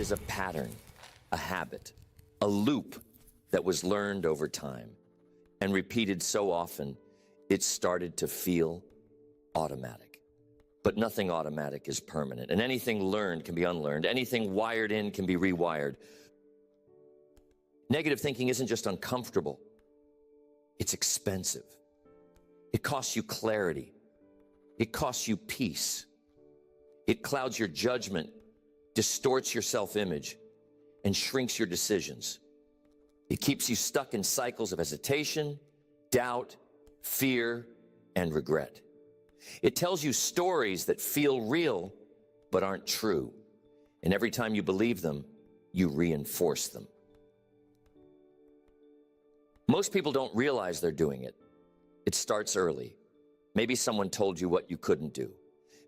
is a pattern, a habit, a loop that was learned over time and repeated so often, it started to feel automatic. But nothing automatic is permanent, and anything learned can be unlearned. Anything wired in can be rewired. Negative thinking isn't just uncomfortable, it's expensive. It costs you clarity. It costs you peace. It clouds your judgment, distorts your self-image, and shrinks your decisions. It keeps you stuck in cycles of hesitation, doubt, fear, and regret. It tells you stories that feel real but aren't true. And every time you believe them, you reinforce them. Most people don't realize they're doing it. It starts early. Maybe someone told you what you couldn't do.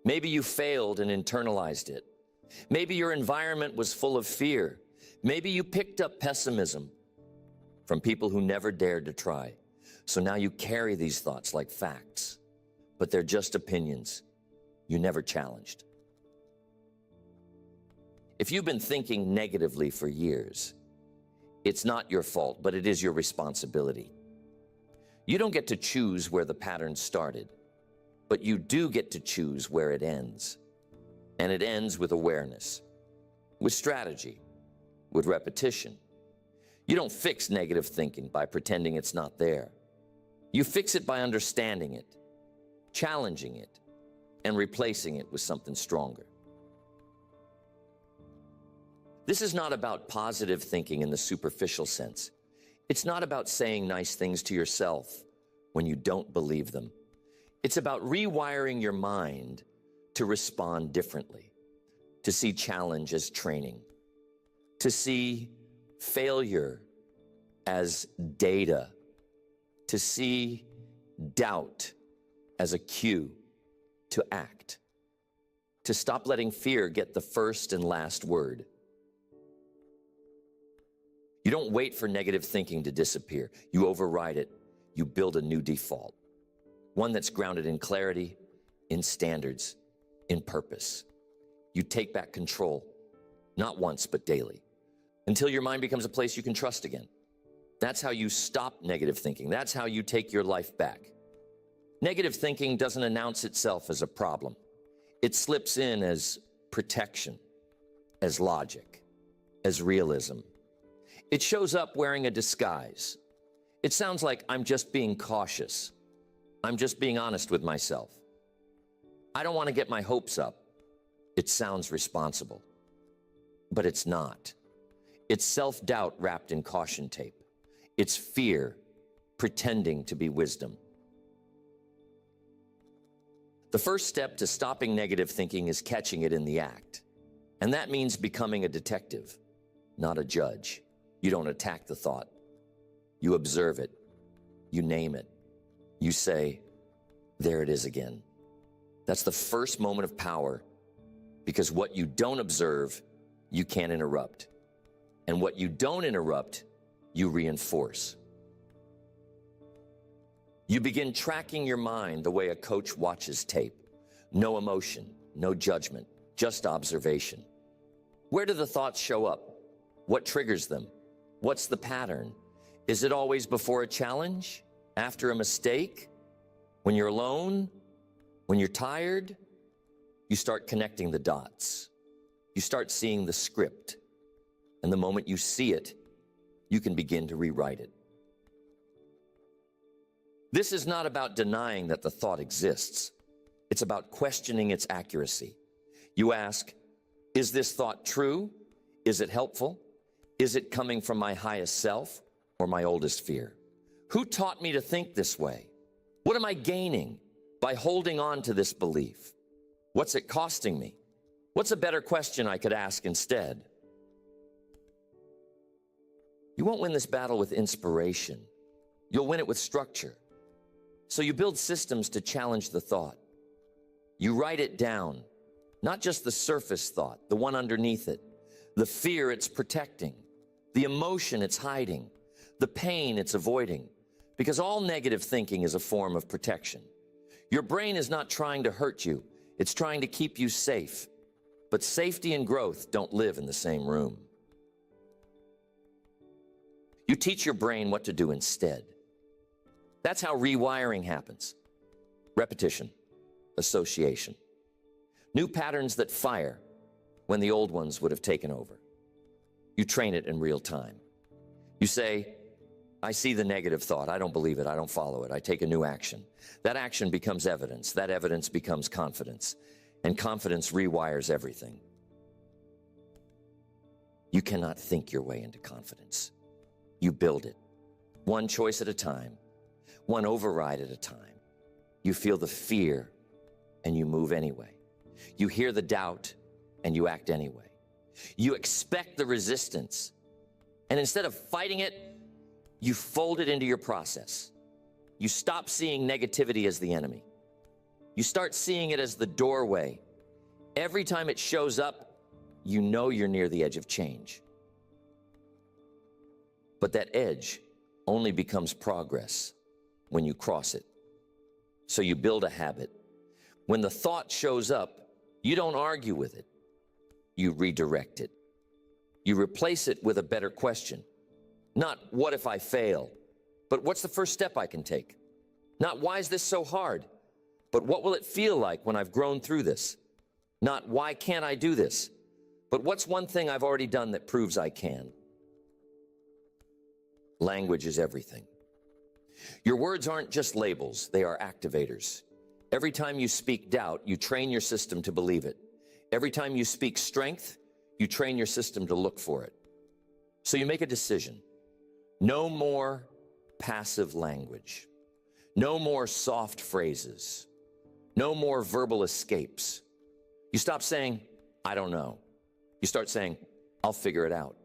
Maybe you failed and internalized it. Maybe your environment was full of fear. Maybe you picked up pessimism from people who never dared to try. So now you carry these thoughts like facts, but they're just opinions you never challenged. If you've been thinking negatively for years, it's not your fault, but it is your responsibility. You don't get to choose where the pattern started, but you do get to choose where it ends. And it ends with awareness, with strategy, with repetition. You don't fix negative thinking by pretending it's not there. You fix it by understanding it, challenging it, and replacing it with something stronger. This is not about positive thinking in the superficial sense. It's not about saying nice things to yourself when you don't believe them. It's about rewiring your mind to respond differently, to see challenge as training, to see failure as data, to see doubt as a cue to act, to stop letting fear get the first and last word. You don't wait for negative thinking to disappear. You override it. You build a new default, one that's grounded in clarity, in standards, in purpose. You take back control, not once, but daily, until your mind becomes a place you can trust again. That's how you stop negative thinking. That's how you take your life back. Negative thinking doesn't announce itself as a problem. It slips in as protection, as logic, as realism. It shows up wearing a disguise. It sounds like I'm just being cautious. I'm just being honest with myself. I don't want to get my hopes up. It sounds responsible, but it's not. It's self-doubt wrapped in caution tape. It's fear pretending to be wisdom. The first step to stopping negative thinking is catching it in the act. And that means becoming a detective, not a judge. You don't attack the thought. You observe it. You name it. You say, there it is again. That's the first moment of power, because what you don't observe, you can't interrupt. And what you don't interrupt, you reinforce. You begin tracking your mind the way a coach watches tape. No emotion, no judgment, just observation. Where do the thoughts show up? What triggers them? What's the pattern? Is it always before a challenge? After a mistake? When you're alone? When you're tired? You start connecting the dots. You start seeing the script. And the moment you see it, you can begin to rewrite it. This is not about denying that the thought exists. It's about questioning its accuracy. You ask, is this thought true? Is it helpful? Is it coming from my highest self or my oldest fear? Who taught me to think this way? What am I gaining by holding on to this belief? What's it costing me? What's a better question I could ask instead? You won't win this battle with inspiration. You'll win it with structure. So you build systems to challenge the thought. You write it down, not just the surface thought, the one underneath it, the fear it's protecting, the emotion it's hiding, the pain it's avoiding, because all negative thinking is a form of protection. Your brain is not trying to hurt you. It's trying to keep you safe. but safety and growth don't live in the same room. You teach your brain what to do instead. That's how rewiring happens. Repetition, association. New patterns that fire when the old ones would have taken over. You train it in real time. You say, I see the negative thought. I don't believe it. I don't follow it. I take a new action. That action becomes evidence. That evidence becomes confidence. And confidence rewires everything. You cannot think your way into confidence. You build it, one choice at a time, one override at a time. You feel the fear and you move anyway. You hear the doubt and you act anyway. You expect the resistance, and instead of fighting it, you fold it into your process. You stop seeing negativity as the enemy. You start seeing it as the doorway. Every time it shows up, you know you're near the edge of change. But that edge only becomes progress when you cross it. So you build a habit. When the thought shows up, you don't argue with it. You redirect it. You replace it with a better question. Not what if I fail, but what's the first step I can take? Not why is this so hard, but what will it feel like when I've grown through this? Not why can't I do this, but what's one thing I've already done that proves I can? Language is everything. Your words aren't just labels, they are activators. Every time you speak doubt, you train your system to believe it. Every time you speak strength, you train your system to look for it. So you make a decision. No more passive language. No more soft phrases. No more verbal escapes. You stop saying, I don't know. You start saying, I'll figure it out.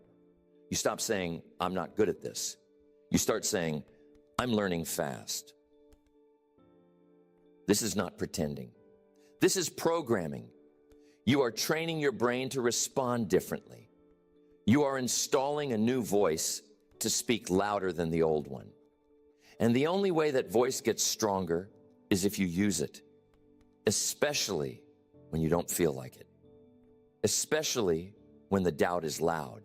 You stop saying, I'm not good at this. You start saying, I'm learning fast. This is not pretending. This is programming. You are training your brain to respond differently. You are installing a new voice to speak louder than the old one. And the only way that voice gets stronger is if you use it, especially when you don't feel like it, especially when the doubt is loud.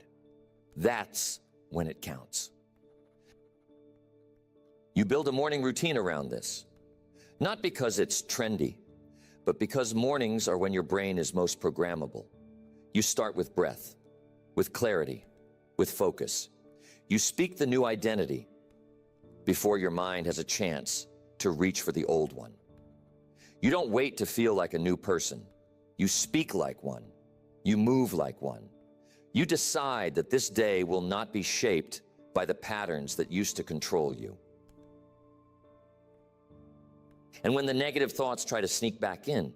That's when it counts. You build a morning routine around this, not because it's trendy, but because mornings are when your brain is most programmable. You start with breath, with clarity, with focus. You speak the new identity before your mind has a chance to reach for the old one. You don't wait to feel like a new person. You speak like one. You move like one. You decide that this day will not be shaped by the patterns that used to control you. And when the negative thoughts try to sneak back in,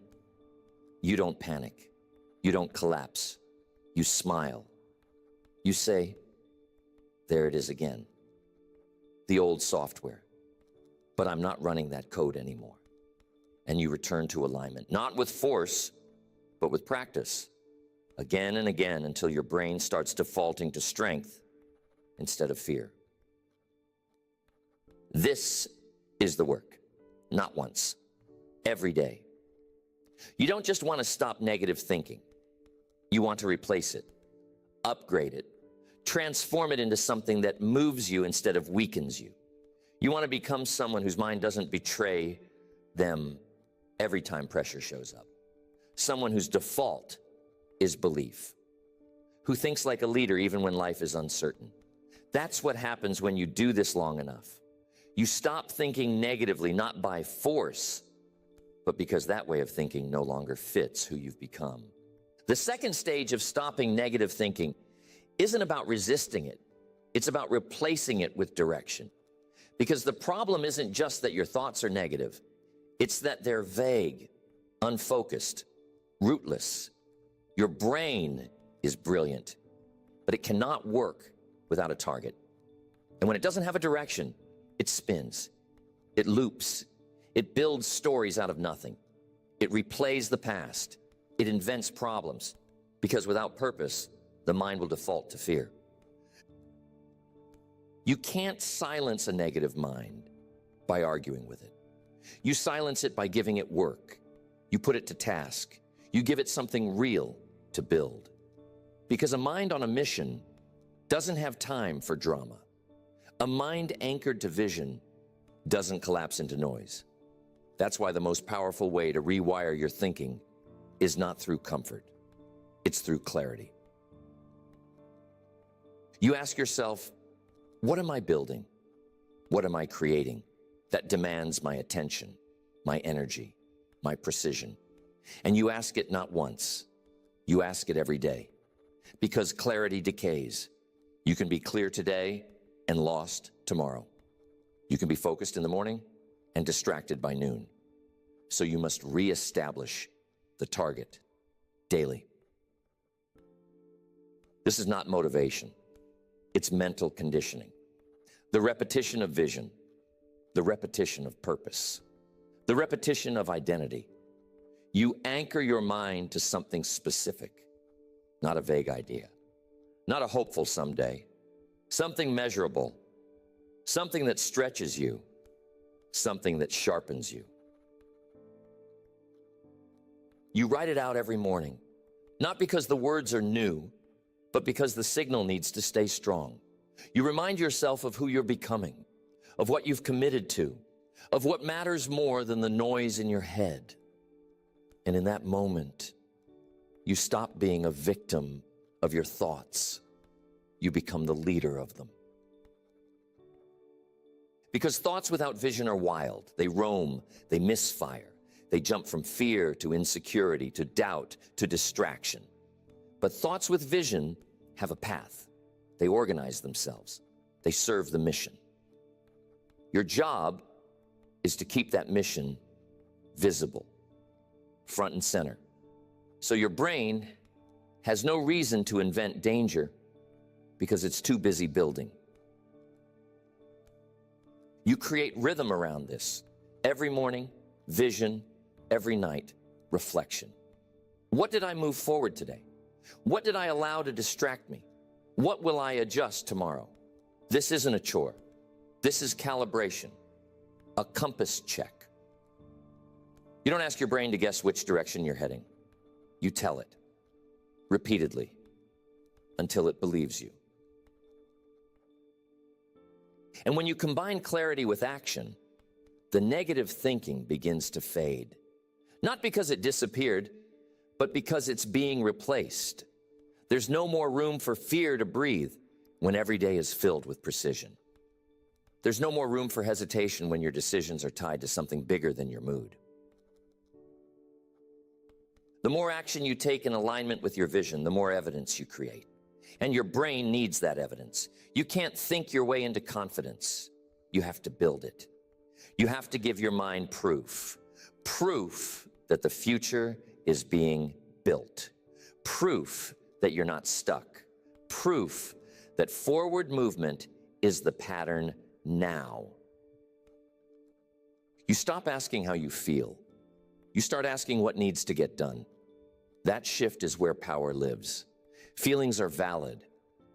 you don't panic. You don't collapse. You smile. You say, there it is again. The old software. But I'm not running that code anymore. And you return to alignment, not with force, but with practice. Again and again until your brain starts defaulting to strength instead of fear. This is the work. Not once, every day. You don't just want to stop negative thinking. You want to replace it, upgrade it, transform it into something that moves you instead of weakens you. You want to become someone whose mind doesn't betray them every time pressure shows up. Someone whose default is belief, who thinks like a leader even when life is uncertain. That's what happens when you do this long enough. You stop thinking negatively, not by force, but because that way of thinking no longer fits who you've become. The second stage of stopping negative thinking isn't about resisting it. It's about replacing it with direction. Because the problem isn't just that your thoughts are negative. It's that they're vague, unfocused, rootless. Your brain is brilliant, but it cannot work without a target. And when it doesn't have a direction, it spins, it loops, it builds stories out of nothing. It replays the past, it invents problems, because without purpose, the mind will default to fear. You can't silence a negative mind by arguing with it. You silence it by giving it work. You put it to task. You give it something real. to build. Because a mind on a mission doesn't have time for drama. A mind anchored to vision doesn't collapse into noise. That's why the most powerful way to rewire your thinking is not through comfort. It's through clarity. You ask yourself, what am I building? What am I creating that demands my attention, my energy, my precision? And you ask it not once, you ask it every day. Because clarity decays. You can be clear today and lost tomorrow. You can be focused in the morning and distracted by noon. So you must reestablish the target daily. This is not motivation. It's mental conditioning. The repetition of vision, the repetition of purpose, the repetition of identity. You anchor your mind to something specific, not a vague idea, not a hopeful someday, something measurable, something that stretches you, something that sharpens you. You write it out every morning, not because the words are new, but because the signal needs to stay strong. You remind yourself of who you're becoming, of what you've committed to, of what matters more than the noise in your head. And in that moment, you stop being a victim of your thoughts. You become the leader of them. Because thoughts without vision are wild. They roam, they misfire. They jump from fear to insecurity, to doubt, to distraction. But thoughts with vision have a path. They organize themselves. They serve the mission. Your job is to keep that mission visible, front and center. So your brain has no reason to invent danger because it's too busy building. You create rhythm around this. Every morning, vision. Every night, reflection. What did I move forward today? What did I allow to distract me? What will I adjust tomorrow? This isn't a chore. This is calibration, a compass check. You don't ask your brain to guess which direction you're heading. You tell it repeatedly until it believes you. And when you combine clarity with action, the negative thinking begins to fade. Not because it disappeared, but because it's being replaced. There's no more room for fear to breathe when every day is filled with precision. There's no more room for hesitation when your decisions are tied to something bigger than your mood. The more action you take in alignment with your vision, the more evidence you create. And your brain needs that evidence. You can't think your way into confidence. You have to build it. You have to give your mind proof. Proof that the future is being built. Proof that you're not stuck. Proof that forward movement is the pattern now. You stop asking how you feel. You start asking what needs to get done. That shift is where power lives. Feelings are valid,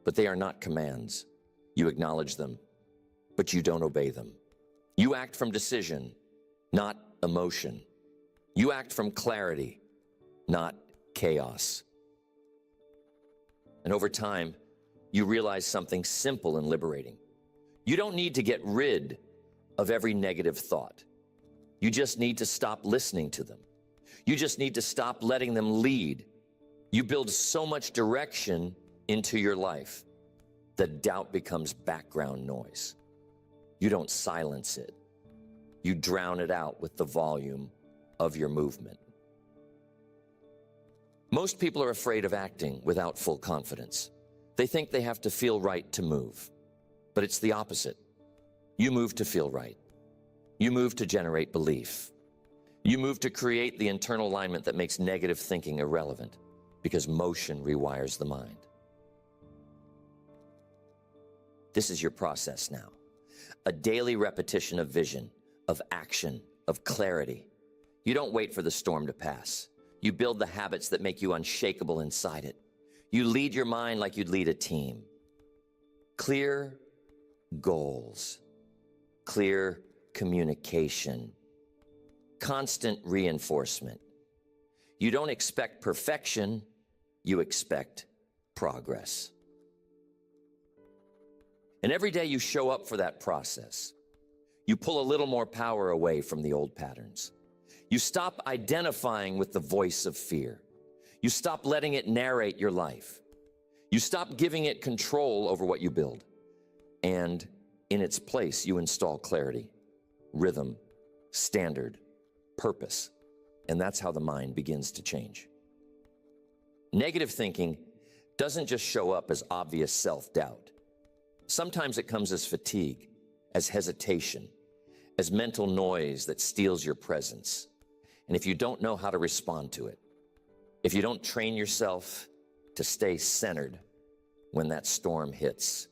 but they are not commands. You acknowledge them, but you don't obey them. You act from decision, not emotion. You act from clarity, not chaos. And over time, you realize something simple and liberating. You don't need to get rid of every negative thought. You just need to stop listening to them. You just need to stop letting them lead. You build so much direction into your life that doubt becomes background noise. You don't silence it. You drown it out with the volume of your movement. Most people are afraid of acting without full confidence. They think they have to feel right to move, but it's the opposite. You move to feel right. You move to generate belief. You move to create the internal alignment that makes negative thinking irrelevant, because motion rewires the mind. This is your process now. A daily repetition of vision, of action, of clarity. You don't wait for the storm to pass. You build the habits that make you unshakable inside it. You lead your mind like you'd lead a team. Clear goals, clear communication, constant reinforcement. You don't expect perfection, you expect progress. And every day you show up for that process. You pull a little more power away from the old patterns. You stop identifying with the voice of fear. You stop letting it narrate your life. You stop giving it control over what you build. And in its place, you install clarity, rhythm, standard, purpose. And that's how the mind begins to change. Negative thinking doesn't just show up as obvious self-doubt. Sometimes it comes as fatigue, as hesitation, as mental noise that steals your presence. And if you don't know how to respond to it, if you don't train yourself to stay centered when that storm hits,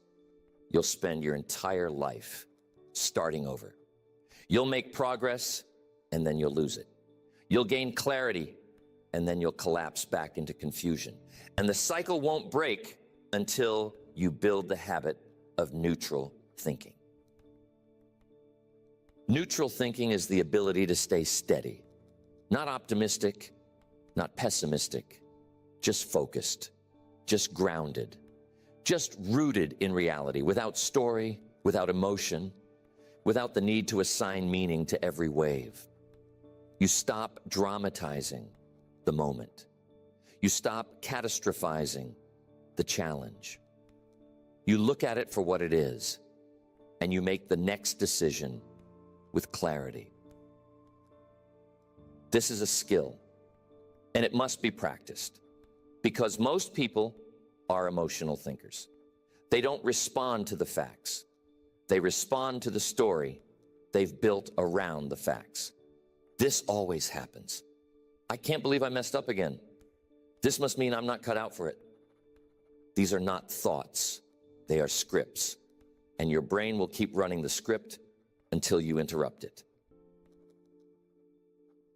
you'll spend your entire life starting over. You'll make progress, and then you'll lose it. You'll gain clarity, and then you'll collapse back into confusion. And the cycle won't break until you build the habit of neutral thinking. Neutral thinking is the ability to stay steady, not optimistic, not pessimistic, just focused, just grounded, just rooted in reality, without story, without emotion, without the need to assign meaning to every wave. You stop dramatizing the moment. You stop catastrophizing the challenge. You look at it for what it is, and you make the next decision with clarity. This is a skill, and it must be practiced, because most people are emotional thinkers. They don't respond to the facts. They respond to the story they've built around the facts. This always happens. I can't believe I messed up again. This must mean I'm not cut out for it. These are not thoughts. They are scripts. And your brain will keep running the script until you interrupt it.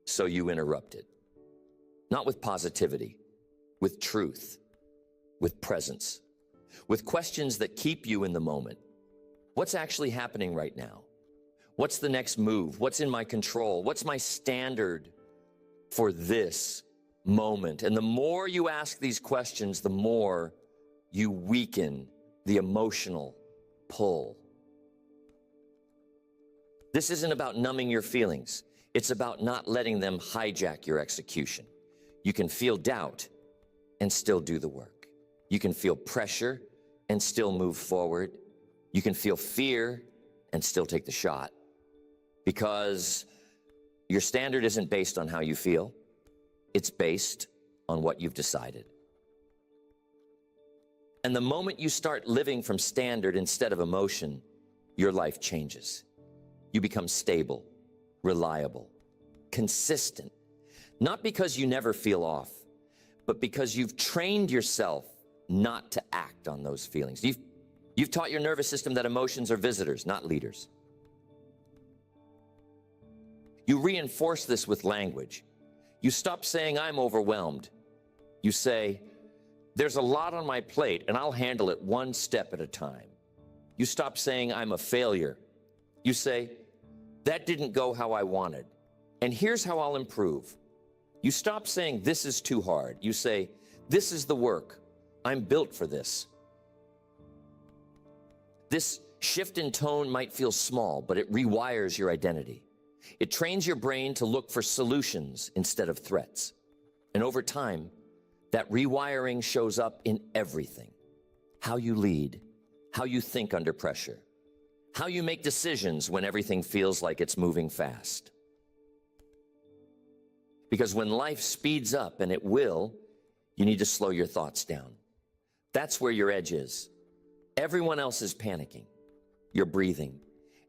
So you interrupt it. Not with positivity, with truth, with presence, with questions that keep you in the moment. What's actually happening right now? What's the next move? What's in my control? What's my standard for this moment? And the more you ask these questions, the more you weaken the emotional pull. This isn't about numbing your feelings. It's about not letting them hijack your execution. You can feel doubt and still do the work. You can feel pressure and still move forward. You can feel fear and still take the shot, because your standard isn't based on how you feel. It's based on what you've decided. And the moment you start living from standard instead of emotion, your life changes. You become stable, reliable, consistent, not because you never feel off, but because you've trained yourself not to act on those feelings. You've taught your nervous system that emotions are visitors, not leaders. You reinforce this with language. You stop saying, I'm overwhelmed. You say, there's a lot on my plate and I'll handle it one step at a time. You stop saying, I'm a failure. You say, that didn't go how I wanted, and here's how I'll improve. You stop saying, this is too hard. You say, this is the work. I'm built for this. This shift in tone might feel small, but it rewires your identity. It trains your brain to look for solutions instead of threats. And over time, that rewiring shows up in everything. How you lead, how you think under pressure, how you make decisions when everything feels like it's moving fast. Because when life speeds up, and it will, you need to slow your thoughts down. That's where your edge is. Everyone else is panicking. You're breathing.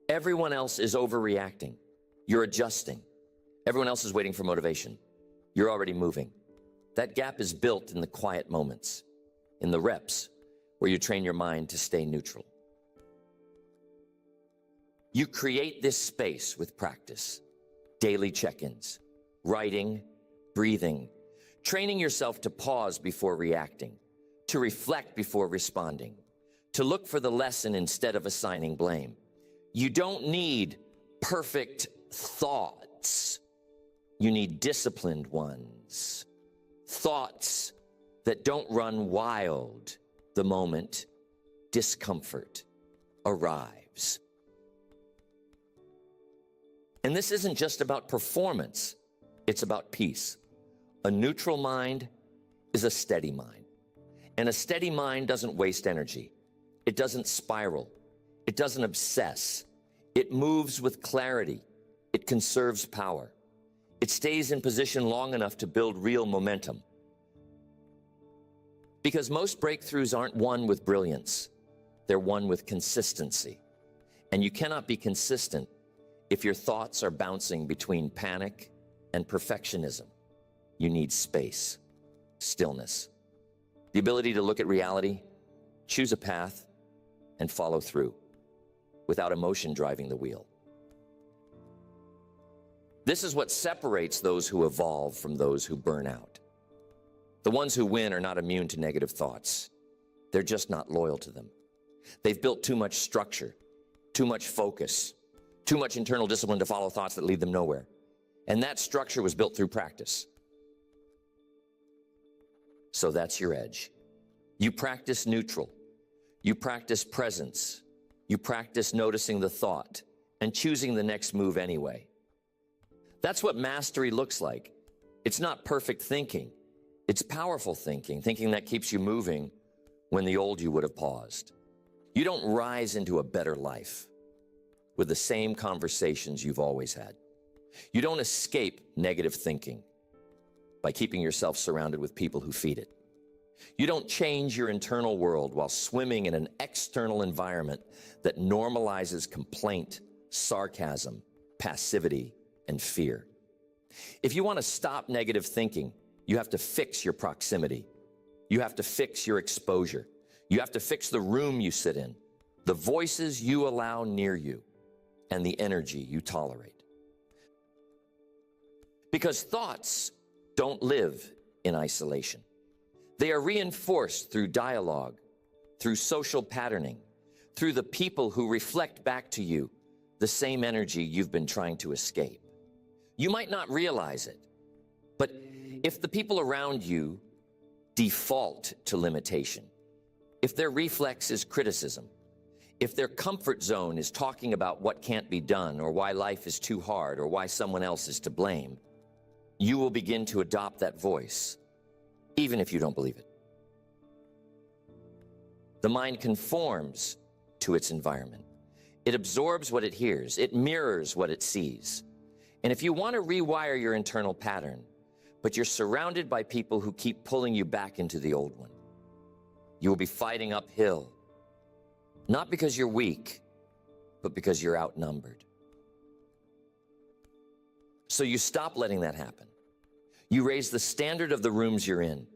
Everyone else is overreacting. You're adjusting. Everyone else is waiting for motivation. You're already moving. That gap is built in the quiet moments, in the reps, where you train your mind to stay neutral. You create this space with practice, daily check-ins, writing, breathing, training yourself to pause before reacting, to reflect before responding, to look for the lesson instead of assigning blame. You don't need perfect thoughts. You need disciplined ones. Thoughts that don't run wild the moment discomfort arrives. And this isn't just about performance, it's about peace. A neutral mind is a steady mind. And a steady mind doesn't waste energy. It doesn't spiral. It doesn't obsess. It moves with clarity. It conserves power. It stays in position long enough to build real momentum. Because most breakthroughs aren't won with brilliance. They're won with consistency. And you cannot be consistent if your thoughts are bouncing between panic and perfectionism. You need space, stillness, the ability to look at reality, choose a path, and follow through without emotion driving the wheel. This is what separates those who evolve from those who burn out. The ones who win are not immune to negative thoughts. They're just not loyal to them. They've built too much structure, too much focus, too much internal discipline to follow thoughts that lead them nowhere. And that structure was built through practice. So that's your edge. You practice neutral. You practice presence. You practice noticing the thought and choosing the next move anyway. That's what mastery looks like. It's not perfect thinking. It's powerful thinking, thinking that keeps you moving when the old you would have paused. You don't rise into a better life with the same conversations you've always had. You don't escape negative thinking by keeping yourself surrounded with people who feed it. You don't change your internal world while swimming in an external environment that normalizes complaint, sarcasm, passivity, and fear. If you want to stop negative thinking, you have to fix your proximity. You have to fix your exposure. You have to fix the room you sit in, the voices you allow near you, and the energy you tolerate. Because thoughts don't live in isolation. They are reinforced through dialogue, through social patterning, through the people who reflect back to you the same energy you've been trying to escape. You might not realize it, but if the people around you default to limitation, if their reflex is criticism, if their comfort zone is talking about what can't be done or why life is too hard or why someone else is to blame, you will begin to adopt that voice, even if you don't believe it. The mind conforms to its environment. It absorbs what it hears. It mirrors what it sees. And if you want to rewire your internal pattern, but you're surrounded by people who keep pulling you back into the old one, you will be fighting uphill, not because you're weak, but because you're outnumbered. So you stop letting that happen. You raise the standard of the rooms you're in.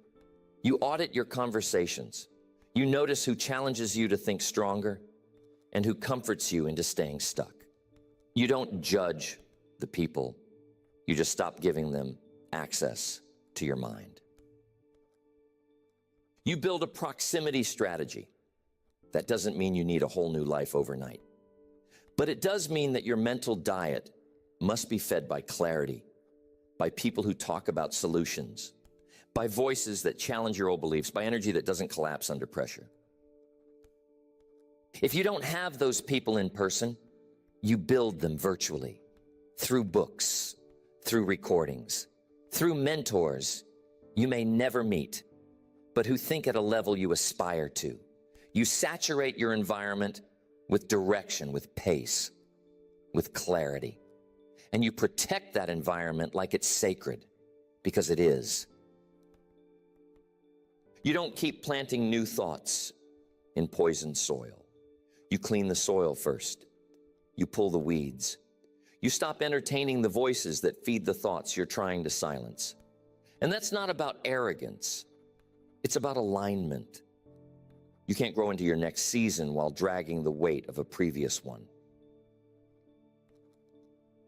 You audit your conversations. You notice who challenges you to think stronger and who comforts you into staying stuck. You don't judge the people. You just stop giving them access to your mind. You build a proximity strategy. That doesn't mean you need a whole new life overnight. But it does mean that your mental diet must be fed by clarity, by people who talk about solutions, by voices that challenge your old beliefs, by energy that doesn't collapse under pressure. If you don't have those people in person, you build them virtually, through books, through recordings, through mentors you may never meet, but who think at a level you aspire to. You saturate your environment with direction, with pace, with clarity. And you protect that environment like it's sacred, because it is. You don't keep planting new thoughts in poisoned soil. You clean the soil first. You pull the weeds. You stop entertaining the voices that feed the thoughts you're trying to silence. And that's not about arrogance. It's about alignment. You can't grow into your next season while dragging the weight of a previous one.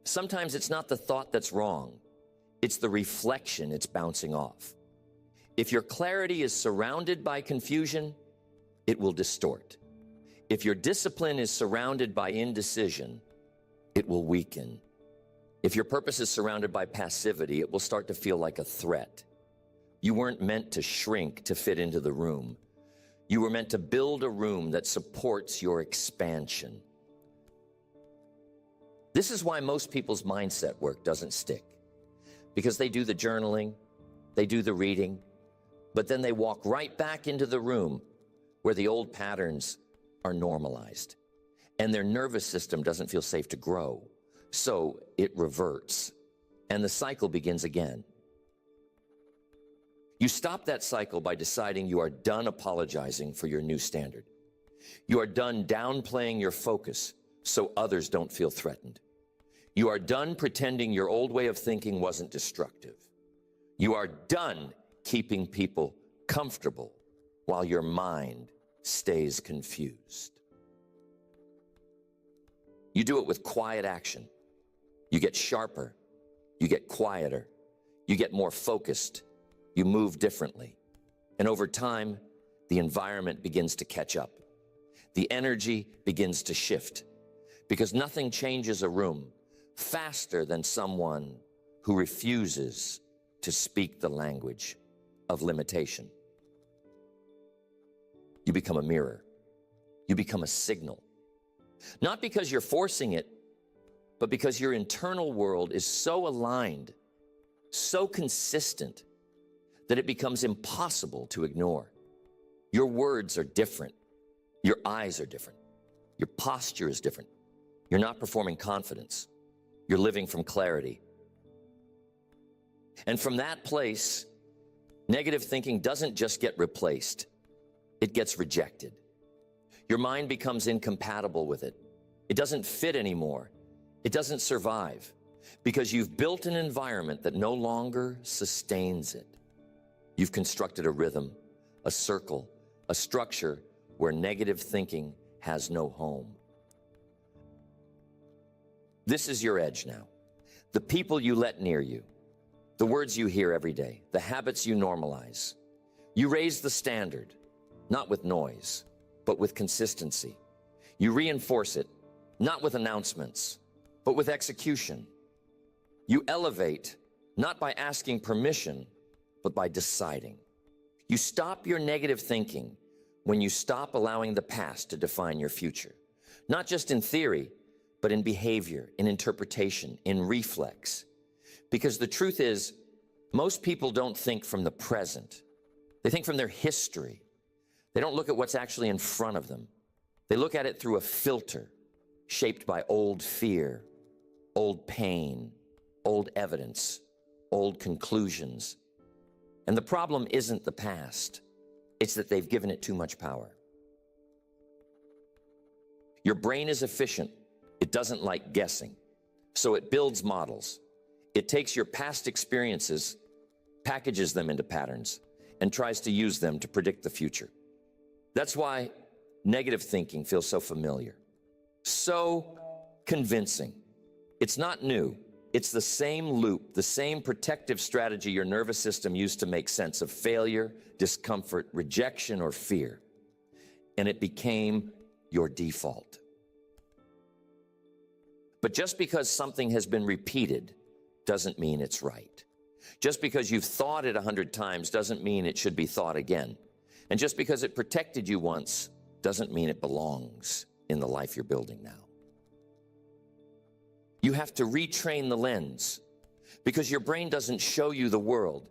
Sometimes it's not the thought that's wrong. It's the reflection it's bouncing off. If your clarity is surrounded by confusion, it will distort. If your discipline is surrounded by indecision, it will weaken. If your purpose is surrounded by passivity, it will start to feel like a threat. You weren't meant to shrink to fit into the room. You were meant to build a room that supports your expansion. This is why most people's mindset work doesn't stick. Because they do the journaling, they do the reading, but then they walk right back into the room where the old patterns are normalized. And their nervous system doesn't feel safe to grow. So it reverts, and the cycle begins again. You stop that cycle by deciding you are done apologizing for your new standard. You are done downplaying your focus so others don't feel threatened. You are done pretending your old way of thinking wasn't destructive. You are done keeping people comfortable while your mind stays confused. You do it with quiet action. You get sharper. You get quieter. You get more focused. You move differently. And over time, the environment begins to catch up. The energy begins to shift because nothing changes a room faster than someone who refuses to speak the language of limitation. You become a mirror. You become a signal. Not because you're forcing it, but because your internal world is so aligned, so consistent, that it becomes impossible to ignore. Your words are different. Your eyes are different. Your posture is different. You're not performing confidence. You're living from clarity. And from that place, negative thinking doesn't just get replaced. It gets rejected. Your mind becomes incompatible with it. It doesn't fit anymore. It doesn't survive because you've built an environment that no longer sustains it. You've constructed a rhythm, a circle, a structure where negative thinking has no home. This is your edge now. The people you let near you, the words you hear every day, the habits you normalize. You raise the standard, not with noise, but with consistency. You reinforce it, not with announcements, but with execution. You elevate, not by asking permission, but by deciding. You stop your negative thinking when you stop allowing the past to define your future. Not just in theory, but in behavior, in interpretation, in reflex. Because the truth is, most people don't think from the present. They think from their history. They don't look at what's actually in front of them. They look at it through a filter shaped by old fear, old pain, old evidence, old conclusions. And the problem isn't the past. It's that they've given it too much power. Your brain is efficient. It doesn't like guessing. So it builds models. It takes your past experiences, packages them into patterns, and tries to use them to predict the future. That's why negative thinking feels so familiar, so convincing. It's not new. It's the same loop, the same protective strategy your nervous system used to make sense of failure, discomfort, rejection, or fear. And it became your default. But just because something has been repeated doesn't mean it's right. Just because you've thought it 100 times doesn't mean it should be thought again. And just because it protected you once doesn't mean it belongs in the life you're building now. You have to retrain the lens because your brain doesn't show you the world.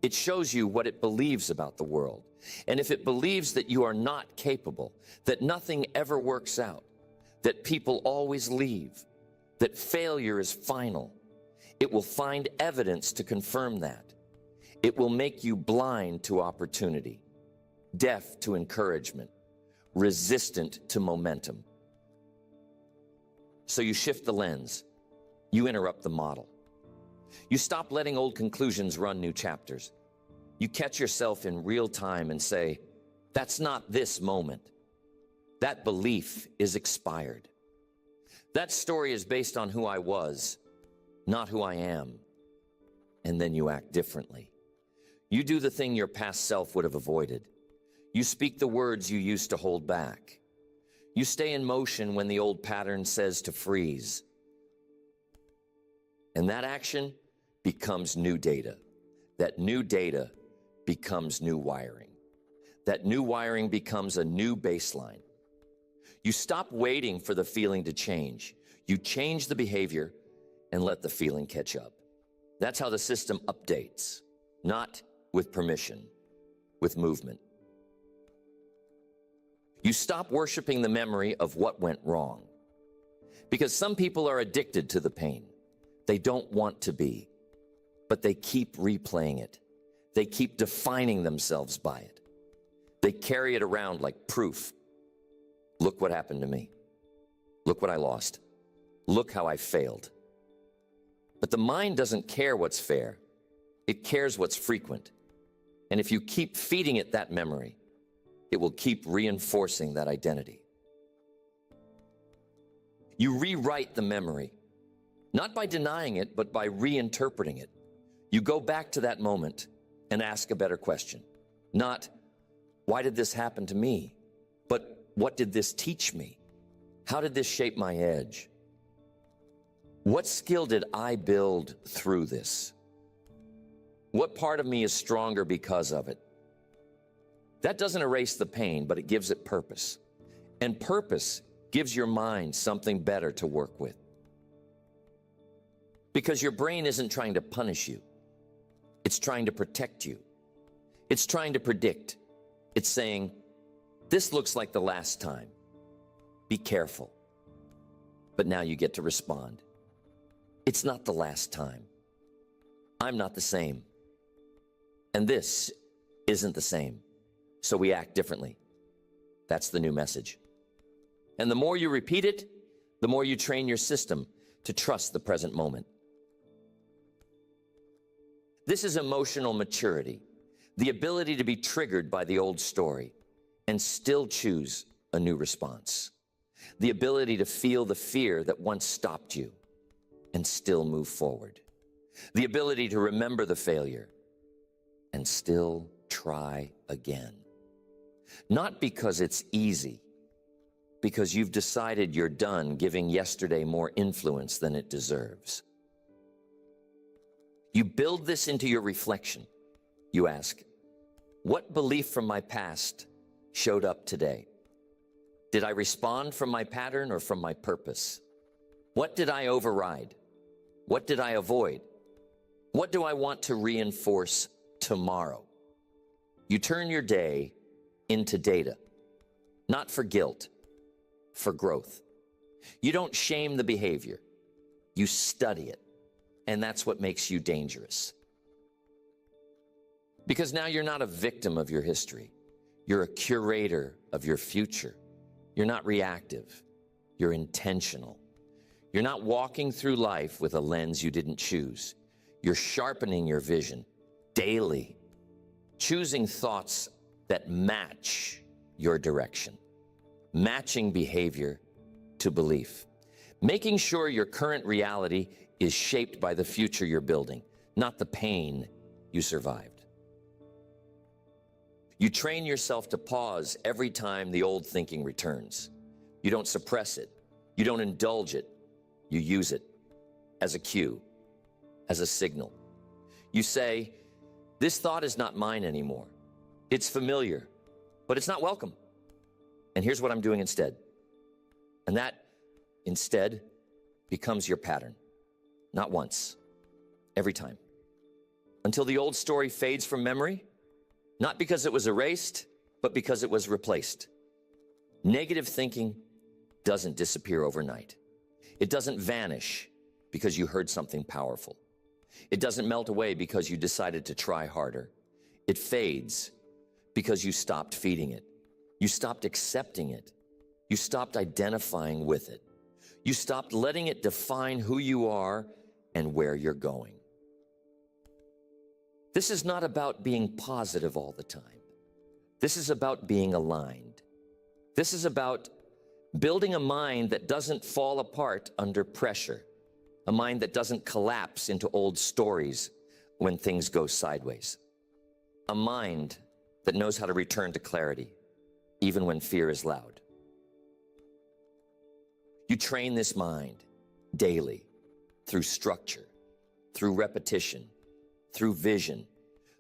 It shows you what it believes about the world. And if it believes that you are not capable, that nothing ever works out, that people always leave, that failure is final, it will find evidence to confirm that. It will make you blind to opportunity, deaf to encouragement, resistant to momentum. So you shift the lens. You interrupt the model. You stop letting old conclusions run new chapters. You catch yourself in real time and say, that's not this moment. That belief is expired. That story is based on who I was, not who I am. And then you act differently. You do the thing your past self would have avoided. You speak the words you used to hold back. You stay in motion when the old pattern says to freeze. And that action becomes new data. That new data becomes new wiring. That new wiring becomes a new baseline. You stop waiting for the feeling to change. You change the behavior and let the feeling catch up. That's how the system updates, not with permission, with movement. You stop worshiping the memory of what went wrong. Because some people are addicted to the pain. They don't want to be, but they keep replaying it. They keep defining themselves by it. They carry it around like proof. Look what happened to me. Look what I lost. Look how I failed. But the mind doesn't care what's fair. It cares what's frequent. And if you keep feeding it that memory, it will keep reinforcing that identity. You rewrite the memory, not by denying it, but by reinterpreting it. You go back to that moment and ask a better question. Not, why did this happen to me? But what did this teach me? How did this shape my edge? What skill did I build through this? What part of me is stronger because of it? That doesn't erase the pain, but it gives it purpose. And purpose gives your mind something better to work with. Because your brain isn't trying to punish you. It's trying to protect you. It's trying to predict. It's saying, this looks like the last time. Be careful. But now you get to respond. It's not the last time. I'm not the same. And this isn't the same. So we act differently. That's the new message. And the more you repeat it, the more you train your system to trust the present moment. This is emotional maturity, the ability to be triggered by the old story and still choose a new response. The ability to feel the fear that once stopped you and still move forward. The ability to remember the failure and still try again. Not because it's easy, because you've decided you're done giving yesterday more influence than it deserves. You build this into your reflection. You ask, what belief from my past showed up today? Did I respond from my pattern or from my purpose? What did I override? What did I avoid? What do I want to reinforce tomorrow? You turn your day into data, not for guilt, for growth. You don't shame the behavior. You study it. And that's what makes you dangerous. Because now you're not a victim of your history. You're a curator of your future. You're not reactive. You're intentional. You're not walking through life with a lens you didn't choose. You're sharpening your vision daily, choosing thoughts that match your direction, matching behavior to belief, making sure your current reality is shaped by the future you're building, not the pain you survived. You train yourself to pause every time the old thinking returns. You don't suppress it. You don't indulge it. You use it as a cue, as a signal. You say, this thought is not mine anymore. It's familiar, but it's not welcome. And here's what I'm doing instead. And that instead becomes your pattern. Not once, every time. Until the old story fades from memory, not because it was erased, but because it was replaced. Negative thinking doesn't disappear overnight. It doesn't vanish because you heard something powerful. It doesn't melt away because you decided to try harder. It fades because you stopped feeding it. You stopped accepting it. You stopped identifying with it. You stopped letting it define who you are and where you're going. This is not about being positive all the time. This is about being aligned. This is about building a mind that doesn't fall apart under pressure, a mind that doesn't collapse into old stories when things go sideways, a mind that knows how to return to clarity, even when fear is loud. You train this mind daily through structure, through repetition, through vision,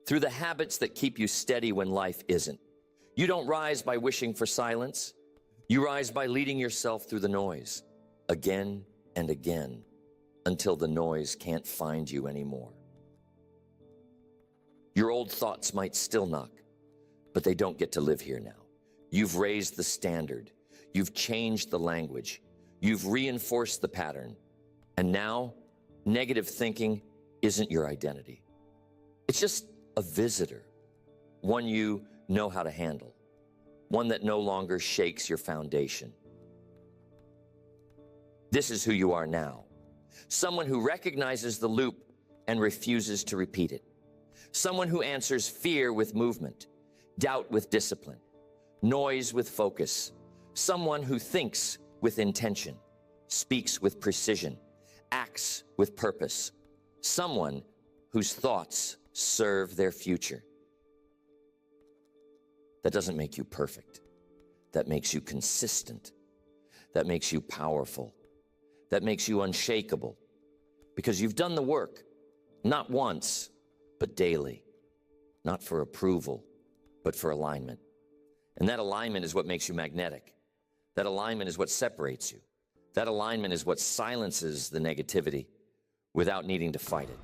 through the habits that keep you steady when life isn't. You don't rise by wishing for silence. You rise by leading yourself through the noise, again and again, until the noise can't find you anymore. Your old thoughts might still knock, but they don't get to live here now. You've raised the standard. You've changed the language. You've reinforced the pattern. And now, negative thinking isn't your identity. It's just a visitor, one you know how to handle, one that no longer shakes your foundation. This is who you are now. Someone who recognizes the loop and refuses to repeat it. Someone who answers fear with movement, doubt with discipline, noise with focus. Someone who thinks with intention, speaks with precision, acts with purpose. Someone whose thoughts serve their future. That doesn't make you perfect. That makes you consistent. That makes you powerful. That makes you unshakable. Because you've done the work, not once, but daily. Not for approval, but for alignment. And that alignment is what makes you magnetic. That alignment is what separates you. That alignment is what silences the negativity without needing to fight it.